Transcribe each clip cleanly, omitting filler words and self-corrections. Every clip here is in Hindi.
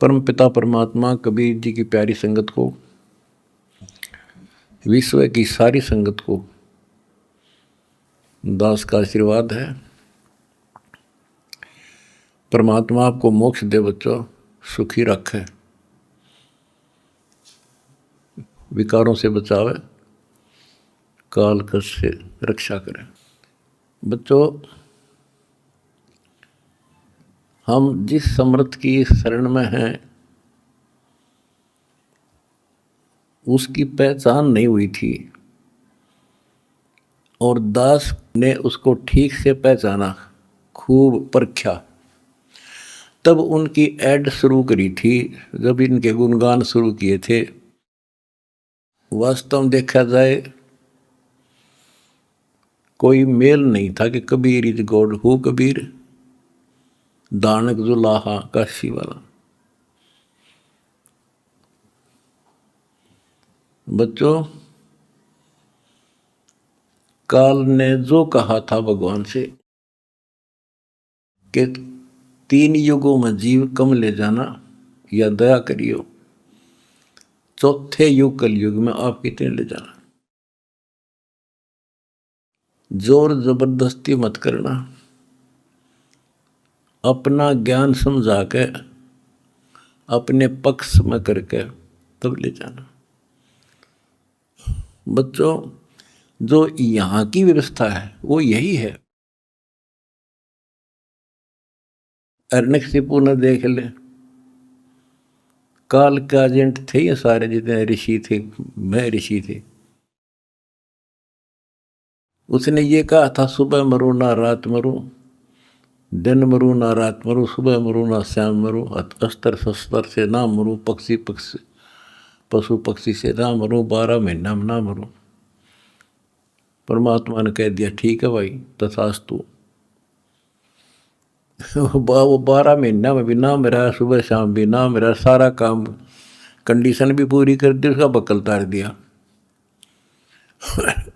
परम पिता परमात्मा कबीर जी की प्यारी संगत को, विश्व की सारी संगत को दास का आशीर्वाद है। परमात्मा आपको मोक्ष दे बच्चों, सुखी रखे, विकारों से बचावे, काल कष्ट से रक्षा करे। बच्चों, हम जिस समर्थ की शरण में हैं उसकी पहचान नहीं हुई थी और दास ने उसको ठीक से पहचाना, खूब परखा, तब उनकी ऐड शुरू करी थी, जब इनके गुणगान शुरू किए थे। वास्तव में देखा जाए कोई मेल नहीं था कि Kabir is God, who Kabir, दानक जुलाहा काशी वाला। बच्चों, काल ने जो कहा था भगवान से कि 3 युगों में जीव कम ले जाना या दया करियो, चौथे युग कलयुग में आप कितने ले जाना। जोर जबरदस्ती मत करना, अपना ज्ञान समझा के अपने पक्ष में करके तब ले जाना। बच्चों, जो यहाँ की व्यवस्था है वो यही है। अर्णकशिपु ने देख ले, काल के एजेंट थे ये सारे, जितने ऋषि थे, मैं ऋषि थे। उसने ये कहा था, सुबह मरो ना रात मरो, दिन मरू ना रात मरू, सुबह मरू ना शाम मरू, अस्त्र शस्त्र से ना मरू, पशु पक्षी से ना मरू, 12 महीना में ना मरू। परमात्मा ने कह दिया, ठीक है भाई, तथास्तु। वो 12 महीना में भी ना मेरा, सुबह शाम भी ना मेरा, सारा काम कंडीशन भी पूरी कर दी, उसका बकल तार दिया।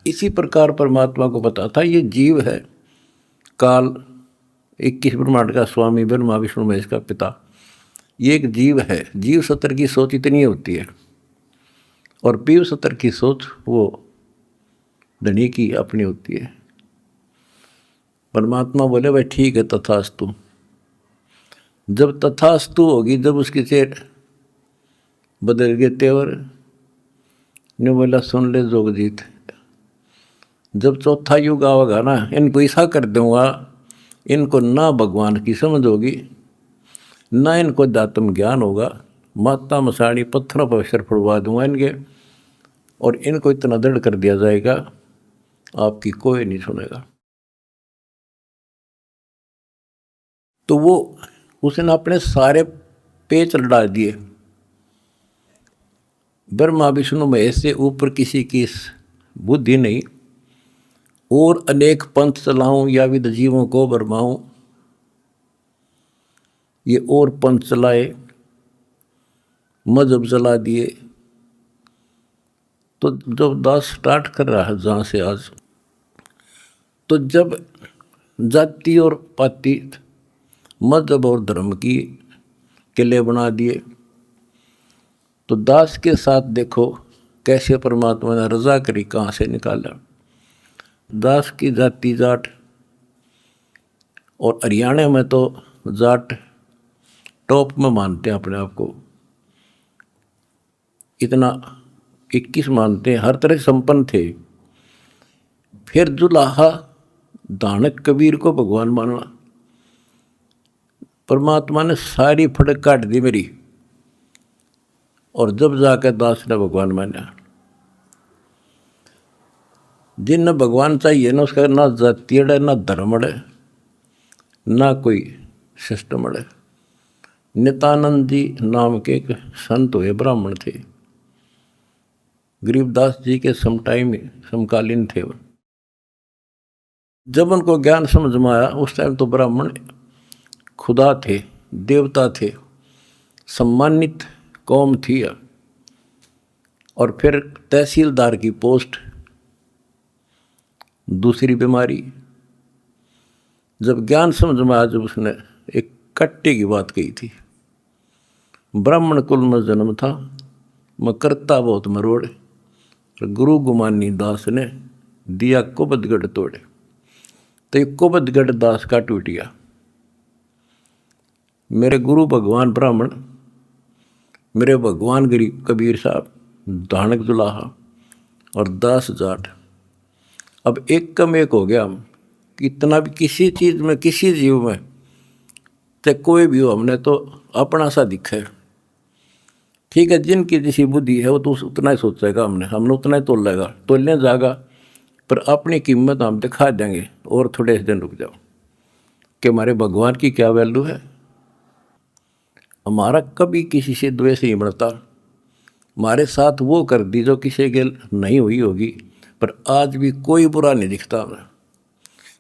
इसी प्रकार परमात्मा को पता था ये जीव है, काल 21 ब्रह्मांड का स्वामी, ब्रह्मा विष्णु महेश का पिता, ये एक जीव है। जीव सत्र की सोच इतनी होती है और पीव सत्र की सोच वो धनी की अपनी होती है। परमात्मा बोले, भाई ठीक है, तथास्तु। जब तथास्तु होगी, जब उसकी चेर बदल गए तेवर, ने बोला, सुन ले जोगजीत, जब चौथा युग आवेगा ना, इनको ऐसा कर दूंगा, इनको ना भगवान की समझ होगी, ना इनको अध्यात्म ज्ञान होगा, माता मसाणी पत्थरों पर सिर फुड़वा दूंगा इनके, और इनको इतना दृढ़ कर दिया जाएगा आपकी कोई नहीं सुनेगा। तो वो उसने अपने सारे पेच लड़ा दिए, ब्रह्मा विष्णु महेश से ऊपर किसी की बुद्धि नहीं, और अनेक पंथ चलाऊं या विद जीवों को बरमाऊं, ये और पंथ चलाए, मजहब चला दिए। तो जब दास स्टार्ट कर रहा है जहाँ से आज, तो जब जाति और पाति, मजहब और धर्म की किले बना दिए, तो दास के साथ देखो कैसे परमात्मा ने रजा करी, कहाँ से निकाला। दास की जाति जाट, और हरियाणा में तो जाट टॉप में मानते हैं अपने आप को, इतना 21 मानते हैं, हर तरह संपन्न थे। फिर जुलाहा दानक कबीर को भगवान मानना, परमात्मा ने सारी फड़क काट दी मेरी, और जब जाकर दास ने भगवान माना। जिन भगवान चाहिए ना, उसका ना जाति अड़े, ना धर्म अड़े, ना कोई सिस्टम अड़े। नित्यानंद जी नाम के एक संत हुए, ब्राह्मण थे, गरीबदास जी के समकालीन थे वो। जब उनको ज्ञान समझ में आया, उस टाइम तो ब्राह्मण खुदा थे, देवता थे, सम्मानित कौम थी। और फिर तहसीलदार की पोस्ट, दूसरी बीमारी। जब ज्ञान समझ में आया, जब उसने एक कट्टे की बात कही थी, ब्राह्मण कुल में जन्म था, मैं करता बहुत मरोड़। गुरु गुमानी दास ने दिया कुबदगढ़ तोड़े, तो ये कुबदगढ़ दास का टूट गया। मेरे गुरु भगवान ब्राह्मण, मेरे भगवान गरीब कबीर साहब, धानक जुलाहा और दास जाट, अब एक कम एक हो गया हम। इतना भी किसी चीज़ में, किसी जीव में, चाहे कोई भी हो, हमने तो अपना सा दिखा है। ठीक है, जिनकी जैसी बुद्धि है वो तो उतना ही सोचेगा, हमने उतना ही तोलेगा, तोलने जाएगा, पर अपनी कीमत हम दिखा देंगे। और थोड़े दिन रुक जाओ कि हमारे भगवान की क्या वैल्यू है। हमारा कभी किसी से द्वेष नहीं बढ़ता। हमारे साथ वो कर दी जो किसी के नहीं हुई होगी, पर आज भी कोई बुरा नहीं दिखता हमें,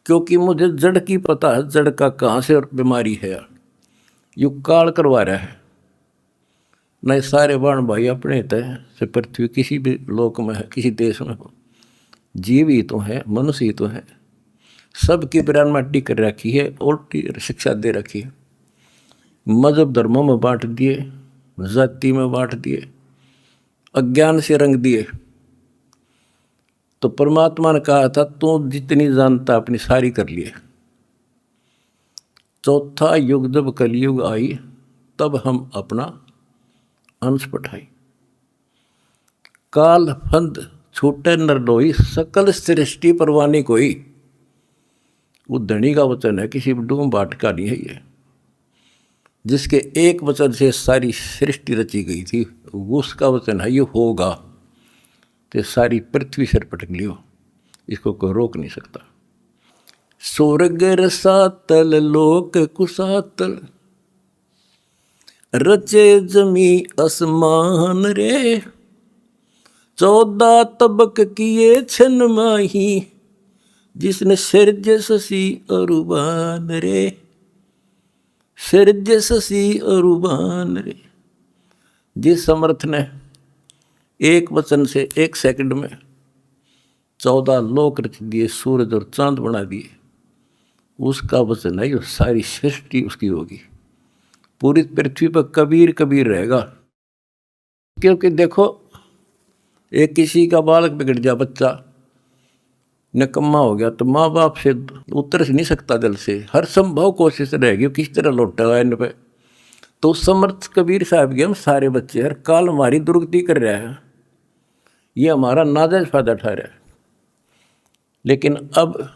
क्योंकि मुझे जड़ की पता है, जड़ का कहाँ से बीमारी है यार। यू काल करवा रहा है। नहीं सारे बाण भाई अपने तय से पृथ्वी किसी भी लोक में है, किसी देश में हो, जीव ही तो है, मनुष्य ही तो है। सबकी बिरान माटी कर रखी है, उल्टी शिक्षा दे रखी है। मजहब धर्मों में बांट दिए, जाति में बांट दिए, अज्ञान से रंग दिए। तो परमात्मा ने कहा था तू जितनी जानता अपनी सारी कर लिए। चौथा युग जब कलयुग आई, तब हम अपना अंश पठाई। काल फंद छूटे नरडोई, सकल सृष्टि परवानी कोई। वो धनी का वचन है, किसी डूम बाट का नहीं है ये। जिसके एक वचन से सारी सृष्टि रची गई थी, उसका वचन है ये होगा, तो सारी पृथ्वी सिर पटक लियो, इसको कोई रोक नहीं सकता। स्वर्ग रसातल लोक कुसातल, रचे जमी असमान रे। 14 तबक किए छन माही, जिसने सिरज ससी अरुबान रे। सिरज ससी अरुबान रे। जिस समर्थ ने एक वचन से एक सेकंड में 14 लोक रच दिए, सूरज और चांद बना दिए, उसका वचन है ये सारी सृष्टि उसकी होगी। पूरी पृथ्वी पर कबीर कबीर रहेगा। क्योंकि देखो, एक किसी का बालक बिगड़ गया, बच्चा निकम्मा हो गया, तो माँ बाप से उतर नहीं सकता दिल से, हर संभव कोशिश रहेगी किस तरह लौटेगा इन पे। तो समर्थ कबीर साहब के हम सारे बच्चे, हर काल हमारी दुर्गति कर रहा है, ये हमारा नाजायज फायदा उठा रहा है। लेकिन अब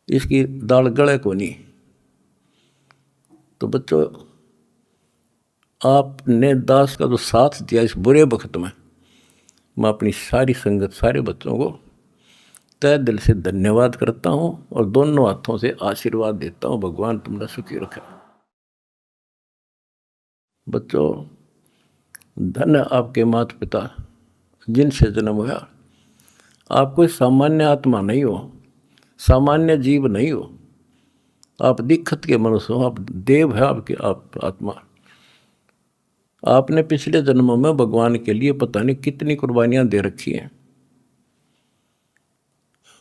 इसकी दाल गले को नहीं। तो बच्चों, आपने दास का जो साथ दिया इस बुरे वक्त में, मैं अपनी सारी संगत, सारे बच्चों को तय दिल से धन्यवाद करता हूँ और दोनों हाथों से आशीर्वाद देता हूँ। भगवान तुमने सुखी रखा। बच्चों, धन आपके माता पिता जिनसे जन्म हुआ। आप कोई सामान्य आत्मा नहीं हो, सामान्य जीव नहीं हो, आप दिक्कत के मनुष्य हो, आप देव है, आपके आप आत्मा। आपने पिछले जन्मों में भगवान के लिए पता नहीं कितनी कुर्बानियाँ दे रखी हैं।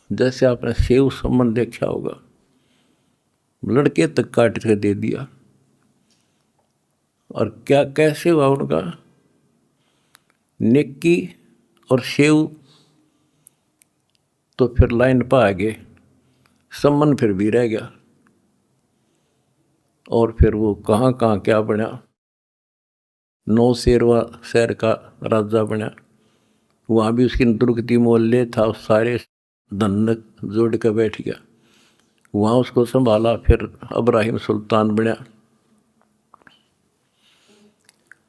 जैसे आपने सेव सम्मन देखा होगा, लड़के तक काट के दे दिया, और क्या कैसे हुआ उनका, नेकी और सेव तो फिर लाइन पर आ गए, सम्मन फिर भी रह गया, और फिर वो कहाँ कहाँ क्या बना, 9 शेरवा शहर का राजा बना, वहाँ भी उसकी दुर्गति मोहल्ले था, सारे धन जोड़ के बैठ गया, वहाँ उसको संभाला। फिर इब्राहिम सुल्तान बना,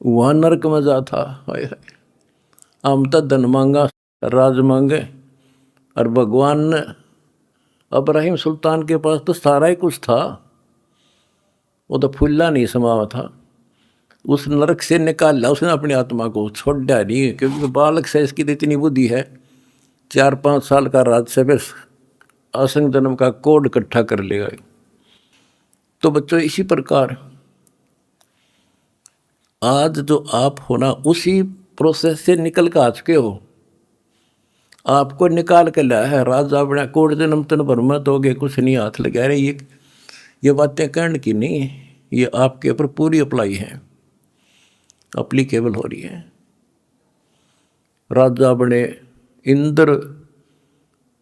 वहाँ नरक में जा था। हाय हाय, हम तो धन मांगा, राज मांगे, और भगवान ने इब्राहिम सुल्तान के पास तो सारा ही कुछ था, वो तो फुल्ला नहीं समावा था। उस नरक से निकाला उसने अपनी आत्मा को, छोड़ा नहीं, क्योंकि बालक से इसकी तो इतनी बुद्धि है, 4-5 साल का राज्य में असंग जन्म का कोड इकट्ठा कर लेगा। तो बच्चों, इसी प्रकार आज जो आप हो ना, उसी प्रोसेस से निकल कर आ चुके हो। आपको निकाल के लाया है राजा बना, कोड जन्म तन भर में दोगे कुछ नहीं, हाथ लगा रहे। ये बातें कहने की नहीं, ये आपके ऊपर पूरी अप्लाई है। अप्लीकेबल हो रही है। राजा बने इंद्र,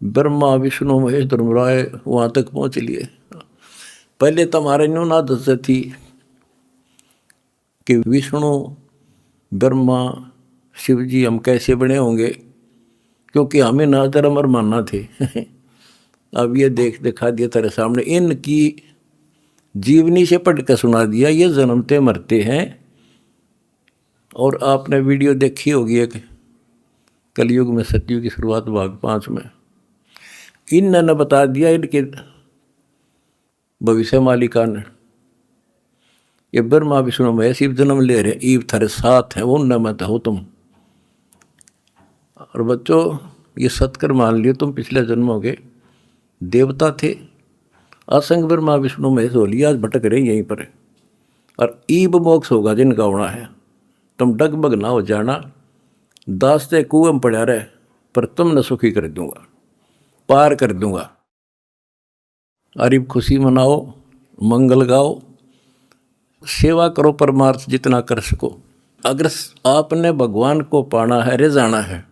ब्रह्मा विष्णु महेश धर्मराय वहाँ तक पहुँच लिए। पहले तो हमारे न्यून आदत थी कि विष्णु ब्रह्मा शिव जी हम कैसे बने होंगे, क्योंकि हमें ना धर्म और मानना थे। अब ये दिखा दिया तेरे सामने, इनकी जीवनी से पढ़ कर सुना दिया, ये जन्मते मरते हैं। और आपने वीडियो देखी होगी एक कलयुग में सतयुग की शुरुआत भाग 5 में, इन्होंने बता दिया इनके भविष्य मालिका ने, ये ब्रह्मा विष्णु महेश शिव जन्म ले रहे, ईव थारे साथ है, वो न मत हो तुम। और बच्चों ये सत्कर मान लियो तुम पिछले जन्मों के देवता थे, असंग ब्रह्मा विष्णु महेश हो लिया, आज भटक रहे यहीं पर। और ईब मोक्ष होगा जिनका होना है, तुम डगमग ना हो जाना, दास्ते कुएं में पड़ा रहे, पर तुम न सुखी कर दूंगा, पार कर दूंगा। अरिब खुशी मनाओ, मंगल गाओ, सेवा करो परमार्थ जितना कर सको। अगर आपने भगवान को पाना है, रिझाना है,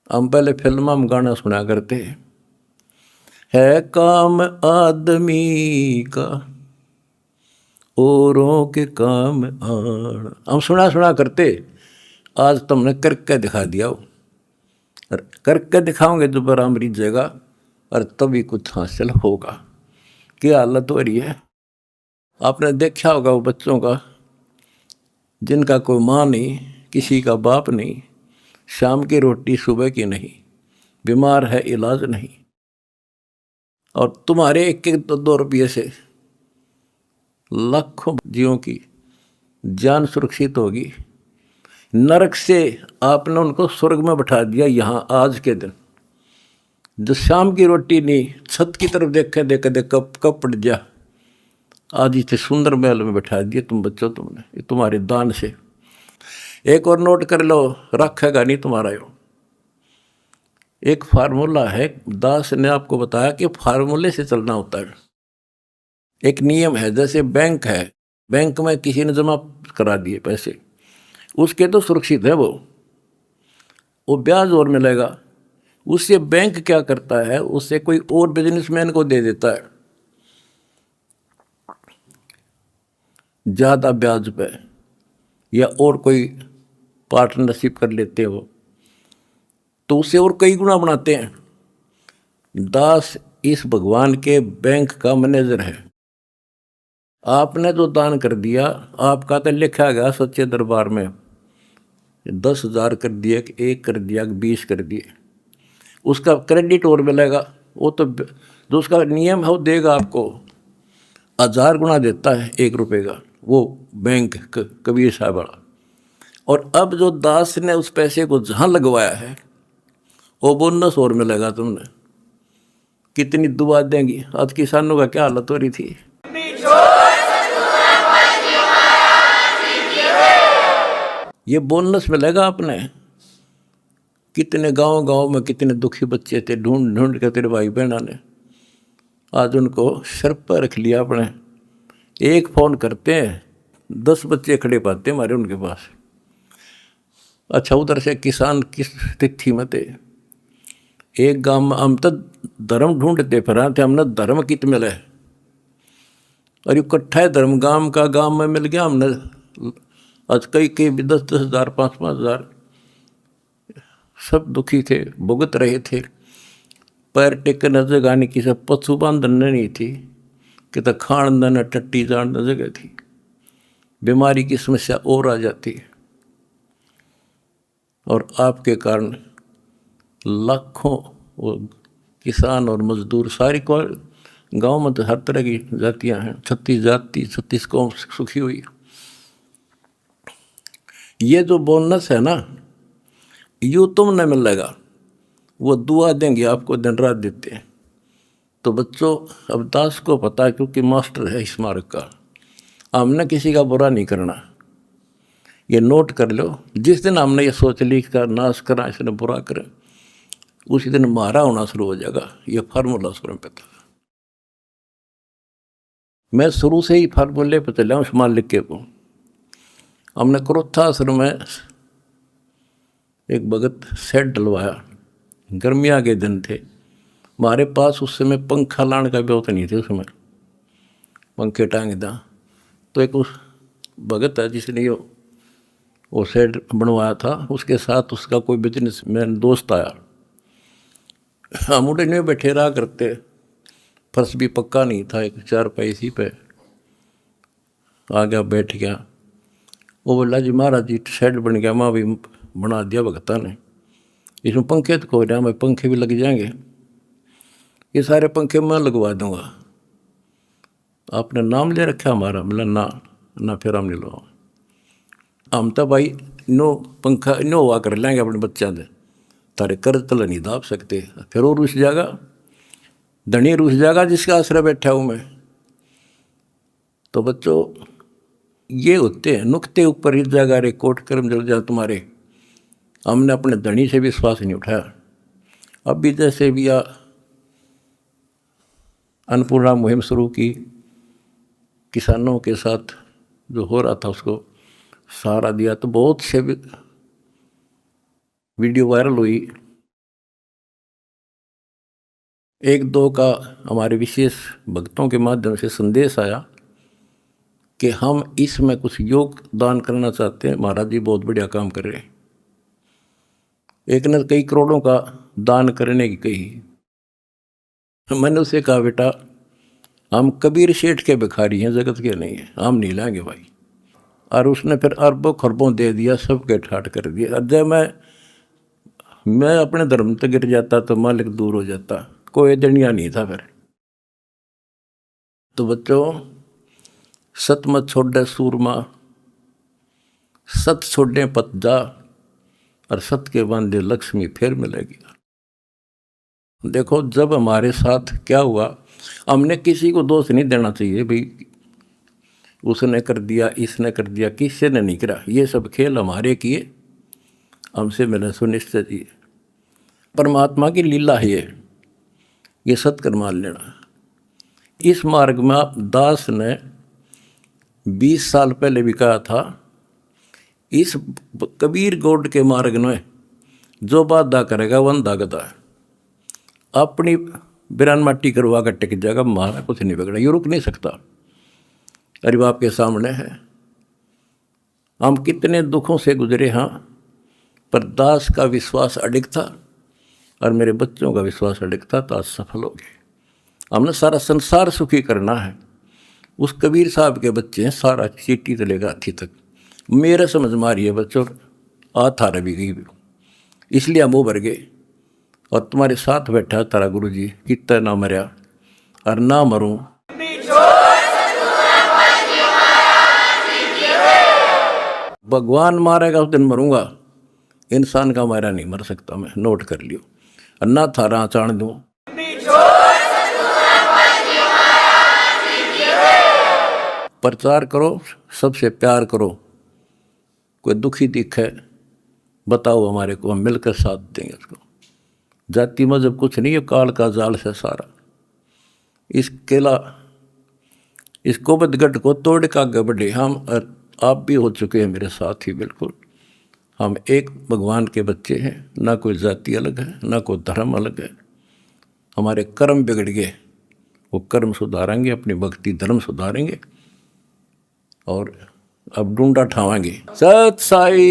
हम पहले फिल्म में गाना सुना करते है काम आदमी का औरों के काम आना, हम सुना करते। आज तुमने करके दिखा दिया, और करके दिखाओगे दोबारा मरीज जगह, और तभी कुछ हासिल होगा। क्या हालत हो रही है, आपने देखा होगा वो बच्चों का जिनका कोई माँ नहीं, किसी का बाप नहीं, शाम की रोटी सुबह की नहीं, बीमार है इलाज नहीं, और तुम्हारे 1-2 रुपये से लाखों जीवों की जान सुरक्षित होगी। नरक से आपने उनको स्वर्ग में बैठा दिया यहाँ आज के दिन। जो शाम की रोटी नहीं, छत की तरफ देखे कब पड़ जा, आज इतने सुंदर महल में बैठा दिया तुम बच्चों, तुमने ये तुम्हारे दान से। एक और नोट कर लो, रखेगा नहीं तुम्हारा यो। एक फार्मूला है, दास ने आपको बताया कि फार्मूले से चलना होता है। एक नियम है, जैसे बैंक है, बैंक में किसी ने जमा करा दिए पैसे, उसके तो सुरक्षित है, वो ब्याज और मिलेगा। उससे बैंक क्या करता है, उससे कोई और बिजनेसमैन को दे देता है ज़्यादा ब्याज पे, या और कोई पार्टनरशिप कर लेते हो तो उससे और कई गुना बनाते हैं। दास इस भगवान के बैंक का मैनेजर है। आपने जो दान कर दिया, आपका तो लिखा गया सच्चे दरबार में, 10,000 कर दिया कि 1 कर दिया कि 20 कर दिए, उसका क्रेडिट और मिलेगा। वो तो जो उसका नियम है वो देगा आपको, 1000 गुना देता है 1 रुपये का, वो बैंक कबीर साहब वाला। और अब जो दास ने उस पैसे को जहाँ लगवाया है, वो बोनस और मिलेगा तुमने। कितनी दुआ देंगी। आज किसानों का क्या हालत हो रही थी। ये बोनस मिलेगा आपने। कितने गांव में कितने दुखी बच्चे थे, ढूंढ ढूंढ के तेरे भाई बहना ने आज उनको सर पर रख लिया अपने। एक फ़ोन करते हैं 10 बच्चे खड़े पाते हमारे उनके पास। अच्छा, उधर से किसान किस तिथि में थे, एक गांव में हम तो धर्म ढूंढते फिर थे, हमने धर्म कित मिले, और इकट्ठा है धर्म गांव में मिल गया हमने। आज कई 10-10 हज़ार 5-5 हज़ार, सब दुखी थे, भुगत रहे थे। पैर टेकने जगह नहीं, किसी पशु बांधन नहीं थी, कि तो खान न टट्टी जान जगह थी। बीमारी की समस्या और आ जाती है, और आपके कारण लाखों वो किसान और मजदूर, सारी को गांव में तो हर तरह की जातियां हैं, 36 जाति 36 कौम सुखी हुई। ये जो बोनस है ना, यूँ तुम न मिलेगा, वो दुआ देंगे आपको, दिन रात देते हैं। तो बच्चों, अब दास को पता है, क्योंकि मास्टर है इस मार्ग का, हमने किसी का बुरा नहीं करना। ये नोट कर लो, जिस दिन हमने ये सोच ली का नाश करना, इसने बुरा करें, उसी दिन मारा होना शुरू हो जाएगा। ये फार्मूला शुरू में पता, मैं शुरू से ही फार्मूले पर चला हूँ मालिक के को। हमने क्रोथा आश्रम में एक भगत सेट डलवाया, गर्मियाँ के दिन थे, हमारे पास उस समय पंखा लाने का व्यवस्था नहीं थे, उस समय पंखे टांग दा। तो एक उस भगत है जिसने वो सेट बनवाया था, उसके साथ उसका कोई बिजनेसमैन दोस्त आया। हम उड़े में बैठे रहा करते, फर्श भी पक्का नहीं था, एक चारपाई इसी पे आ गया, बैठ गया। वो बोला जी महाराज जी शेड बन गया, माँ भी बना दिया भगता ने, इसमें पंखे तो को रहा, मैं पंखे भी लग जाएंगे, ये सारे पंखे मैं लगवा दूंगा, आपने नाम ले रखा हमारा? बोला ना फिर हम नहीं लो, हम तो भाई नो पंखा नो हुआ कर लेंगे अपने बच्चा दे, तारे कर्ज तल नहीं दाब सकते। फिर वो रुस जाएगा, धनी रुस जाएगा जिसका आश्रय बैठा हूँ मैं। तो बच्चों ये होते हैं नुक्ते ऊपर इस जगह रे कोट कर्म जल जा तुम्हारे। हमने अपने धनी से विश्वास नहीं उठाया। अब भी जैसे भी अन्नपूर्णा मुहिम शुरू की, किसानों के साथ जो हो रहा था उसको सहारा दिया, तो बहुत से वीडियो वायरल हुई। एक दो का हमारे विशेष भक्तों के माध्यम से संदेश आया कि हम इसमें कुछ योगदान करना चाहते हैं, महाराज जी बहुत बढ़िया काम कर रहे हैं। एक ने कई करोड़ों का दान करने की कही। मैंने उसे कहा बेटा हम कबीर शेठ के भिखारी हैं, जगत के नहीं हैं, हम नहीं लाएंगे भाई। और उसने फिर अरबों खरबों दे दिया, सबके ठाट कर दिया। और जब मैं अपने धर्म तक गिर जाता तो मालिक दूर हो जाता, कोई दनिया नहीं था फिर। तो बच्चों सत मत छोड़े सूरमा, सत छोड़े पत जा, और सत के बांधे लक्ष्मी फिर मिलेगी। देखो जब हमारे साथ क्या हुआ, हमने किसी को दोष नहीं देना चाहिए भाई उसने कर दिया, इसने कर दिया, किसी ने नहीं करा। ये सब खेल हमारे किए, हमसे मैंने सुनिश्चित किए। परमात्मा की लीला है ये सत्कर मान लेना। इस मार्ग में दास ने 20 साल पहले भी कहा था, इस कबीर गौड़ के मार्ग में जो बाधा करेगा वह अंधा गधा है। अपनी बिरान माटी करवा कर टिक जाएगा, मारा कुछ नहीं बिगड़ा, ये रुक नहीं सकता। अरे बाप के सामने है। हम कितने दुखों से गुजरे हाँ, पर दास का विश्वास अडिग था और मेरे बच्चों का विश्वास अडिग था, तो आज सफल हो गए। हमने सारा संसार सुखी करना है। उस कबीर साहब के बच्चे हैं, सारा चीटी से लेकर हाथी तक। मेरे समझ मारिए बच्चों, आ थारा भी गई, इसलिए हम उभर गए। और तुम्हारे साथ बैठा तारा गुरु जी, कितना ना मरया और ना मरूं। भगवान मारेगा उस दिन मरूंगा, इंसान का मारा नहीं मर सकता मैं, नोट कर लियो। और ना थारा चाण दूं, प्रचार करो, सबसे प्यार करो। कोई दुखी दिखे बताओ हमारे को, हम मिलकर साथ देंगे उसको। जाति मजहब कुछ नहीं है, काल का जाल से सारा। इस केला इस कोबदगढ़ को तोड़ का आगे बढ़े। हम आप भी हो चुके हैं मेरे साथ ही, बिल्कुल। हम एक भगवान के बच्चे हैं, ना कोई जाति अलग है, ना कोई धर्म अलग है। हमारे कर्म बिगड़ गए, वो कर्म सुधारेंगे, अपनी भक्ति धर्म सुधारेंगे और अब ढूंढा ठावाएंगे। सत साई।